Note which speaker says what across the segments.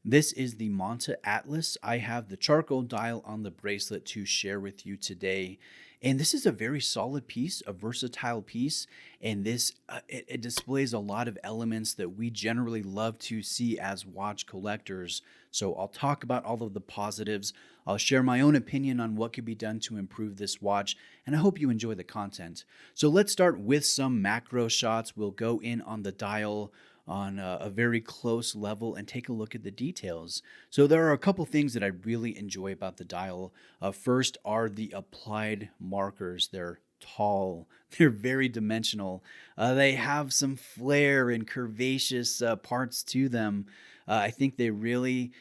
Speaker 1: This is the Monta Atlas. I have the charcoal dial on the bracelet to share with you today. And this is a very solid piece, a versatile piece. And it displays a lot of elements that we generally love to see as watch collectors. So I'll talk about all of the positives. I'll share my own opinion on what could be done to improve this watch. And I hope you enjoy the content. So let's start with some macro shots. We'll go in on the dial on a very close level and take a look at the details. So there are a couple things that I really enjoy about the dial. First are the applied markers. They're tall, they're very dimensional. They have some flair and curvaceous parts to them. I think they really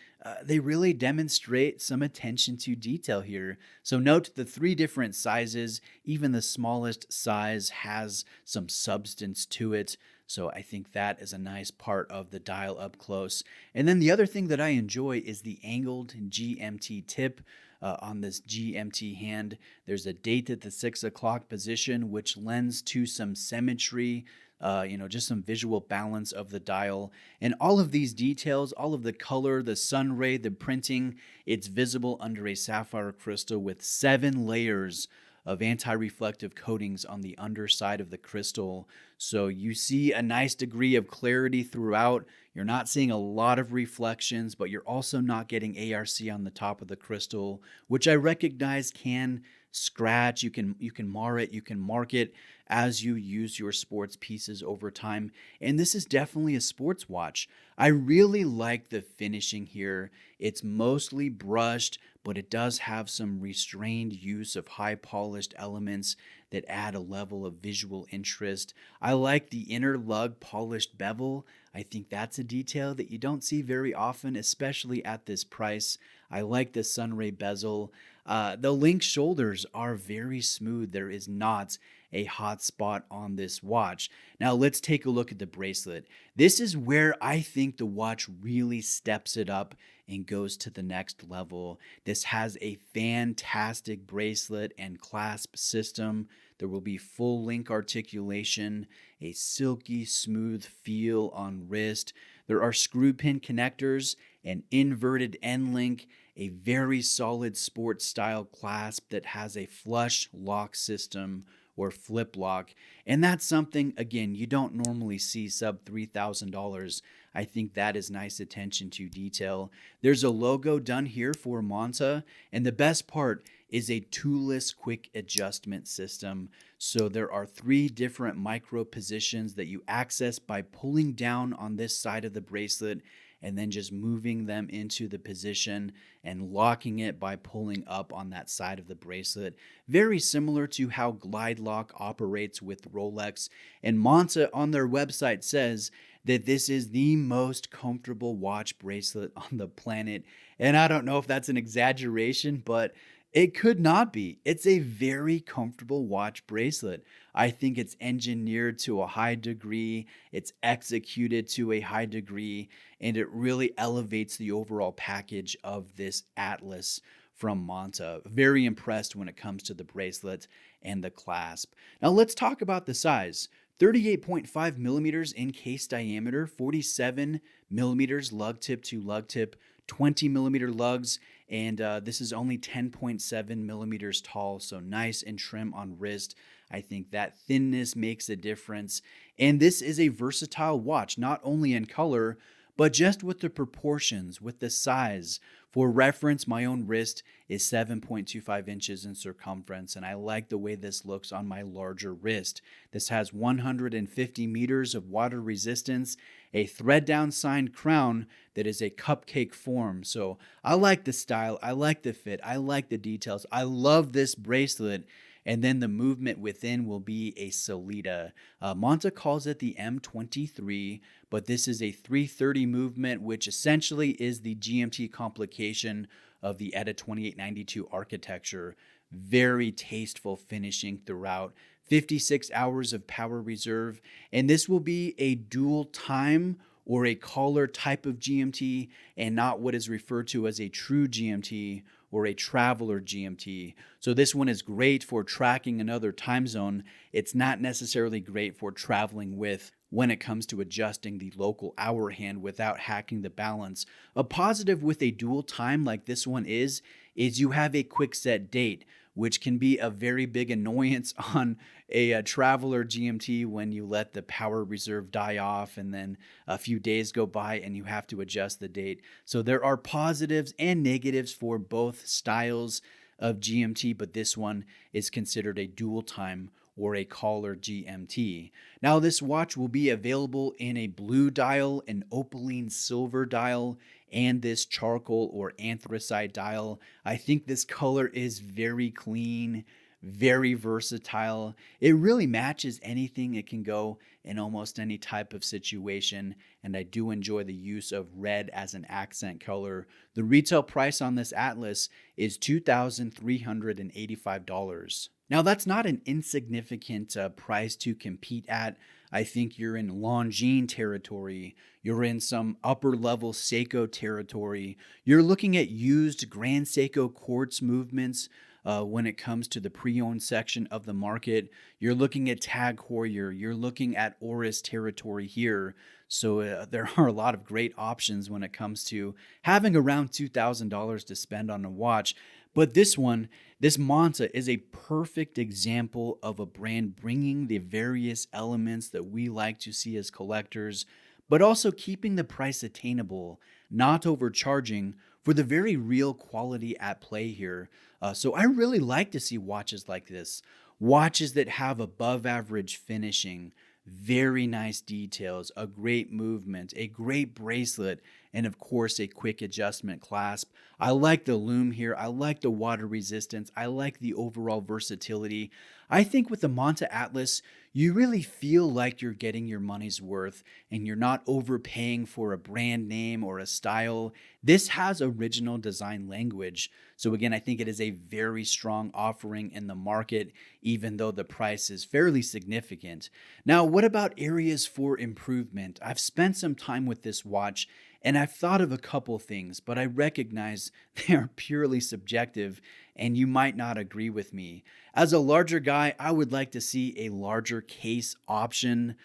Speaker 1: demonstrate some attention to detail here. So note the three different sizes. Even the smallest size has some substance to it. So I think that is a nice part of the dial up close. And then the other thing that I enjoy is the angled GMT tip. On this GMT hand, there's a date at the 6 o'clock position, which lends to some symmetry, just some visual balance of the dial. And all of these details, all of the color, the sun ray, the printing, it's visible under a sapphire crystal with 7 layers of anti-reflective coatings on the underside of the crystal. So you see a nice degree of clarity throughout. You're not seeing a lot of reflections, but you're also not getting ARC on the top of the crystal, which I recognize can scratch. You can mar it, you can mark it as you use your sports pieces over time. And this is definitely a sports watch. I really like the finishing here. It's mostly brushed, but it does have some restrained use of high polished elements that add a level of visual interest. I like the inner lug polished bevel. I think that's a detail that you don't see very often, especially at this price. I like the sunray bezel. The link shoulders are very smooth. There is not a hot spot on this watch. Now let's take a look at the bracelet. This is where I think the watch really steps it up and goes to the next level. This has a fantastic bracelet and clasp system. There will be full link articulation, a silky smooth feel on wrist. There are screw pin connectors, an inverted end link, a very solid sports style clasp that has a flush lock system or flip lock. And that's something, again, you don't normally see sub $3,000. I think that is nice attention to detail. There's a logo done here for Monta, and the best part is a toolless quick adjustment system. So there are 3 different micro positions that you access by pulling down on this side of the bracelet and then just moving them into the position and locking it by pulling up on that side of the bracelet. Very similar to how Glide Lock operates with Rolex. And Monta on their website says that this is the most comfortable watch bracelet on the planet. And I don't know if that's an exaggeration, but it could not be. It's a very comfortable watch bracelet. I think it's engineered to a high degree, it's executed to a high degree, and it really elevates the overall package of this Atlas from Monta. Very impressed when it comes to the bracelet and the clasp. Now let's talk about the size. 38.5 millimeters in case diameter, 47 millimeters lug tip to lug tip, 20 millimeter lugs, and this is only 10.7 millimeters tall, so nice and trim on wrist. I think that thinness makes a difference. And this is a versatile watch, not only in color, but just with the proportions, with the size. For reference, my own wrist is 7.25 inches in circumference, and I like the way this looks on my larger wrist. This has 150 meters of water resistance, a thread down signed crown that is a cupcake form. So I like the style, I like the fit, I like the details. I love this bracelet. And then the movement within will be a Solita. Monta calls it the M23, but this is a 330 movement, which essentially is the GMT complication of the ETA 2892 architecture. Very tasteful finishing throughout. 56 hours of power reserve, and this will be a dual time or a caller type of GMT and not what is referred to as a true GMT or a traveler GMT. So this one is great for tracking another time zone. It's not necessarily great for traveling with when it comes to adjusting the local hour hand without hacking the balance. A positive with a dual time like this one is you have a quick set date, which can be a very big annoyance on a traveler GMT when you let the power reserve die off and then a few days go by and you have to adjust the date. So there are positives and negatives for both styles of GMT, but this one is considered a dual time or a collar GMT. Now, this watch will be available in a blue dial, an opaline silver dial, and this charcoal or anthracite dial. I think this color is very clean, very versatile. It really matches anything. It can go in almost any type of situation, and I do enjoy the use of red as an accent color. The retail price on this Atlas is $2,385. Now, that's not an insignificant price to compete at. I think you're in Longines territory. You're in some upper level Seiko territory. You're looking at used Grand Seiko quartz movements when it comes to the pre-owned section of the market. You're looking at Tag Heuer. You're looking at Oris territory here. So there are a lot of great options when it comes to having around $2,000 to spend on a watch. But this one, this Monta, is a perfect example of a brand bringing the various elements that we like to see as collectors, but also keeping the price attainable, not overcharging for the very real quality at play here. So I really like to see watches like this, watches that have above average finishing, very nice details, a great movement, a great bracelet, and of course a quick adjustment clasp. I like the lume here. I like the water resistance. I like the overall versatility. I think with the Monta Atlas, you really feel like you're getting your money's worth and you're not overpaying for a brand name or a style. This has original design language. So again, I think it is a very strong offering in the market, even though the price is fairly significant. Now, what about areas for improvement? I've spent some time with this watch and I've thought of a couple things, but I recognize they are purely subjective and you might not agree with me. As a larger guy, I would like to see a larger case option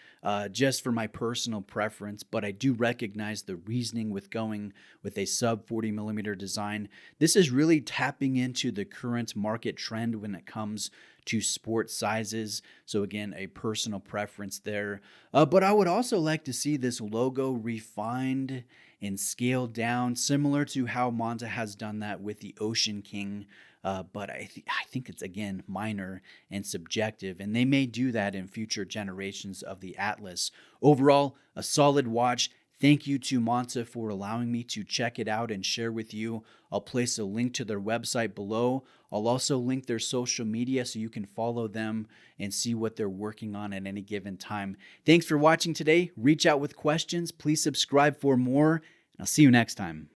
Speaker 1: just for my personal preference, but I do recognize the reasoning with going with a sub 40 millimeter design. This is really tapping into the current market trend when it comes to sport sizes. So again, a personal preference there. But I would also like to see this logo refined and scaled down, similar to how Monta has done that with the Ocean King. But I think it's, again, minor and subjective, and they may do that in future generations of the Atlas. Overall, a solid watch. Thank you to Monta for allowing me to check it out and share with you. I'll place a link to their website below. I'll also link their social media so you can follow them and see what they're working on at any given time. Thanks for watching today. Reach out with questions. Please subscribe for more, and I'll see you next time.